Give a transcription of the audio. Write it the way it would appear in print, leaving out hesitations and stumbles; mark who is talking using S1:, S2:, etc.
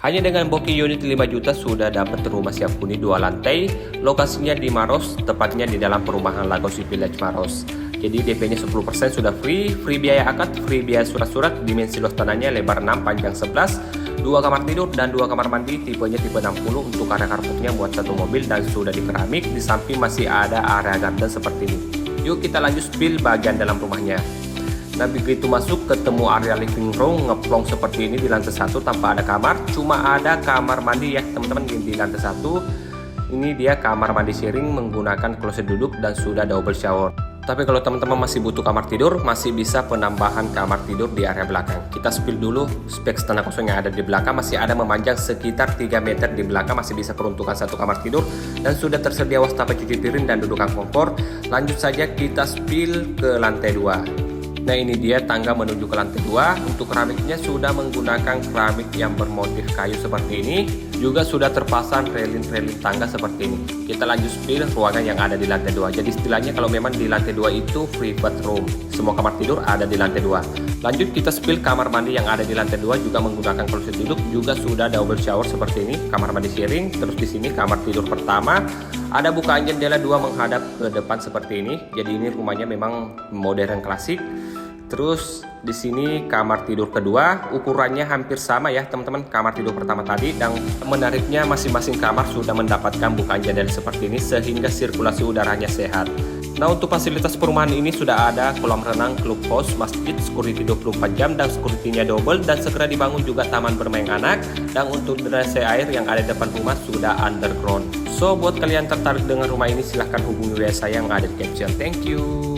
S1: Hanya dengan booking unit 5 juta sudah dapat rumah siap huni 2 lantai, lokasinya di Maros, tepatnya di dalam perumahan Lagos Village Maros. Jadi DP-nya 10% sudah free biaya akad, free biaya surat-surat, dimensi luas tanahnya lebar 6, panjang 11, 2 kamar tidur dan 2 kamar mandi, tipenya tipe 60 untuk area carportnya buat satu mobil dan sudah di keramik, di samping masih ada area garden seperti ini. Yuk kita lanjut spill bagian dalam rumahnya. Nah begitu masuk ketemu area living room ngeplong seperti ini di lantai 1 tanpa ada kamar, cuma ada kamar mandi ya teman-teman di lantai 1. Ini dia kamar mandi sharing menggunakan kloset duduk dan sudah double shower. Tapi kalau teman-teman masih butuh kamar tidur, masih bisa penambahan kamar tidur di area belakang. Kita spill dulu spek tanah kosong yang ada di belakang, masih ada memanjang sekitar 3 meter di belakang, masih bisa peruntukan satu kamar tidur dan sudah tersedia wastafel cuci piring dan dudukan kompor. Lanjut saja kita spill ke lantai 2. Nah ini dia tangga menuju ke lantai 2. Untuk keramiknya sudah menggunakan keramik yang bermotif kayu seperti ini. Juga sudah terpasang railing tangga seperti ini. Kita lanjut spill ruangan yang ada di lantai 2. Jadi istilahnya kalau memang di lantai 2 itu private room, semua kamar tidur ada di lantai 2. Lanjut kita spill kamar mandi yang ada di lantai 2 juga menggunakan kloset duduk, juga sudah double shower seperti ini, kamar mandi sharing. Terus di sini kamar tidur pertama, ada bukaan jendela 2 menghadap ke depan seperti ini. Jadi ini rumahnya memang modern klasik. Terus di sini kamar tidur kedua, ukurannya hampir sama ya teman-teman kamar tidur pertama tadi, dan menariknya masing-masing kamar sudah mendapatkan bukaan jendela seperti ini sehingga sirkulasi udaranya sehat. Nah untuk fasilitas perumahan ini sudah ada kolam renang, klub house, masjid, security 24 jam dan security-nya double, dan segera dibangun juga taman bermain anak, dan untuk drainase air yang ada di depan rumah sudah underground. So buat kalian tertarik dengan rumah ini silahkan hubungi WA saya yang ada di caption. Thank you.